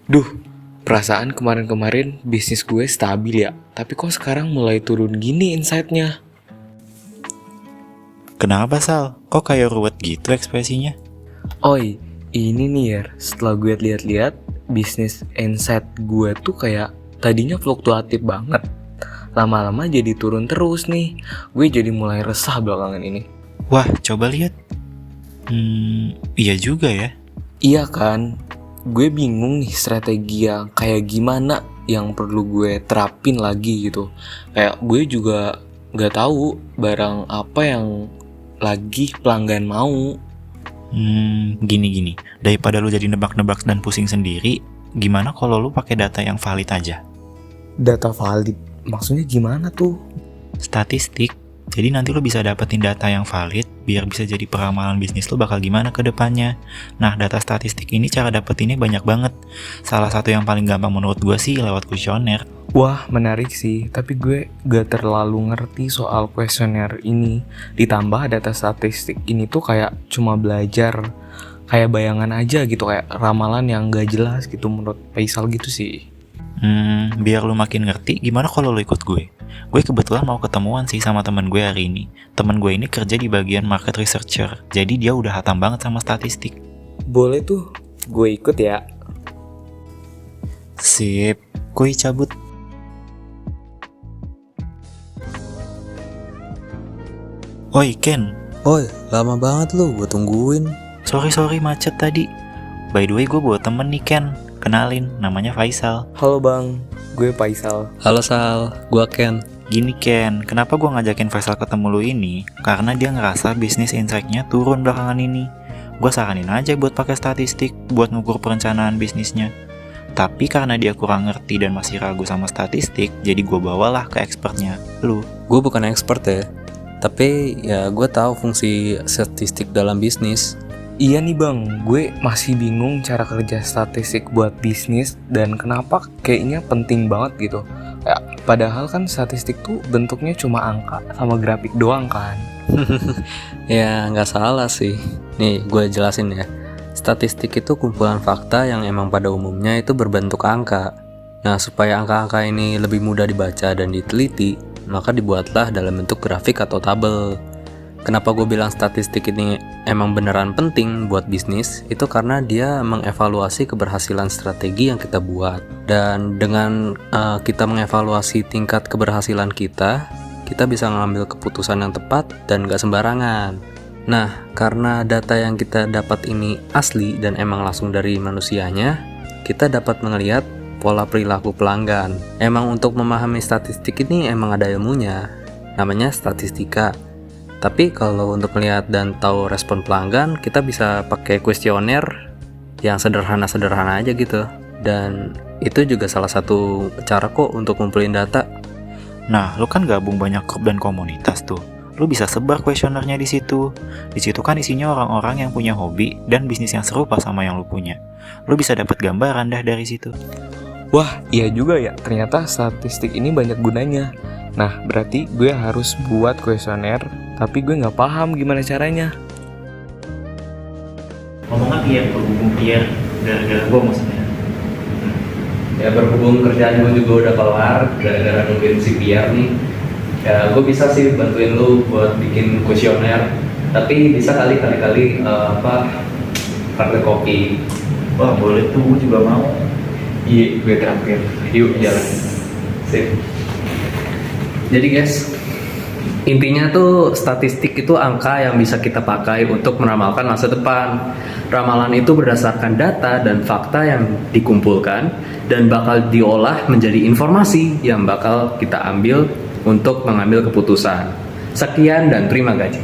Duh, perasaan kemarin-kemarin bisnis gue stabil ya, tapi kok sekarang mulai turun gini insight-nya? Kenapa Sal? Kok kayak ruwet gitu ekspresinya? Oi, ini nih ya, setelah gue lihat-lihat, bisnis insight gue tuh kayak tadinya fluktuatif banget. Lama-lama jadi turun terus nih. Gue jadi mulai resah belakangan ini. Wah, coba lihat. Iya juga ya. Iya kan? Gue bingung nih strategi yang kayak gimana yang perlu gue terapin lagi gitu. Kayak gue juga gak tahu barang apa yang lagi pelanggan mau. Gini. Daripada lu jadi nebak-nebak dan pusing sendiri, gimana kalau lu pakai data yang valid aja? Data valid? Maksudnya gimana tuh? Statistik. Jadi nanti lu bisa dapetin data yang valid biar bisa jadi peramalan bisnis lu bakal gimana ke depannya. Nah, data statistik ini cara dapetinnya banyak banget. Salah satu yang paling gampang menurut gue sih lewat kuesioner. Wah, menarik sih, tapi gue gak terlalu ngerti soal kuesioner ini. Ditambah data statistik ini tuh kayak cuma belajar, kayak bayangan aja gitu, kayak ramalan yang gak jelas gitu menurut Faisal gitu sih. Biar lu makin ngerti, gimana kalau lu ikut gue? Gue kebetulan mau ketemuan sih sama temen gue hari ini. Temen gue ini kerja di bagian market researcher, jadi dia udah hatam banget sama statistik. Boleh tuh, gue ikut ya. Sip, kuy cabut. Oi Ken, Oi, lama banget lu, gue tungguin. sorry macet tadi. By the way, gue bawa temen nih Ken. Kenalin, namanya Faisal. Halo bang, gue Faisal. Halo Sal, gue Ken. Gini Ken, kenapa gue ngajakin Faisal ketemu lu ini? Karena dia ngerasa bisnis insight-nya turun belakangan ini. Gue saranin aja buat pakai statistik buat ngukur perencanaan bisnisnya. Tapi karena dia kurang ngerti dan masih ragu sama statistik, jadi gue bawalah ke expertnya, lu. Gue bukan expert ya, tapi ya gue tahu fungsi statistik dalam bisnis. Iya nih bang, gue masih bingung cara kerja statistik buat bisnis dan kenapa kayaknya penting banget gitu. Ya, padahal kan statistik tuh bentuknya cuma angka sama grafik doang kan. Ya nggak salah sih. Nih gue jelasin ya. Statistik itu kumpulan fakta yang emang pada umumnya itu berbentuk angka. Nah supaya angka-angka ini lebih mudah dibaca dan diteliti, maka dibuatlah dalam bentuk grafik atau tabel. Kenapa gue bilang statistik ini emang beneran penting buat bisnis? Itu karena dia mengevaluasi keberhasilan strategi yang kita buat. Dan dengan kita mengevaluasi tingkat keberhasilan kita bisa mengambil keputusan yang tepat dan gak sembarangan. Nah, karena data yang kita dapat ini asli dan emang langsung dari manusianya, kita dapat melihat pola perilaku pelanggan. Emang untuk memahami statistik ini emang ada ilmunya, namanya statistika. Tapi kalau untuk melihat dan tahu respon pelanggan, kita bisa pakai kuesioner yang sederhana-sederhana aja gitu. Dan itu juga salah satu cara kok untuk ngumpulin data. Nah, lu kan gabung banyak grup dan komunitas tuh. Lu bisa sebar kuesionernya di situ. Di situ kan isinya orang-orang yang punya hobi dan bisnis yang serupa sama yang lu punya. Lu bisa dapat gambaran dah dari situ. Wah, iya juga ya, ternyata statistik ini banyak gunanya. Nah, berarti gue harus buat kuesioner, tapi gue gak paham gimana caranya. Ngomongnya biar gara-gara gue maksudnya. Ya berhubung kerjaan gue juga udah kelar gara-gara nungguin si Pierre nih, ya gue bisa sih bantuin lu buat bikin kuesioner, tapi bisa kali-kali pakai kopi. Wah, boleh tuh, gue juga mau. Iya, gue terakhir. Yuk jalan. Sip. Jadi guys, intinya tuh statistik itu angka yang bisa kita pakai untuk meramalkan masa depan. Ramalan itu berdasarkan data dan fakta yang dikumpulkan dan bakal diolah menjadi informasi yang bakal kita ambil untuk mengambil keputusan. Sekian dan terima gaji.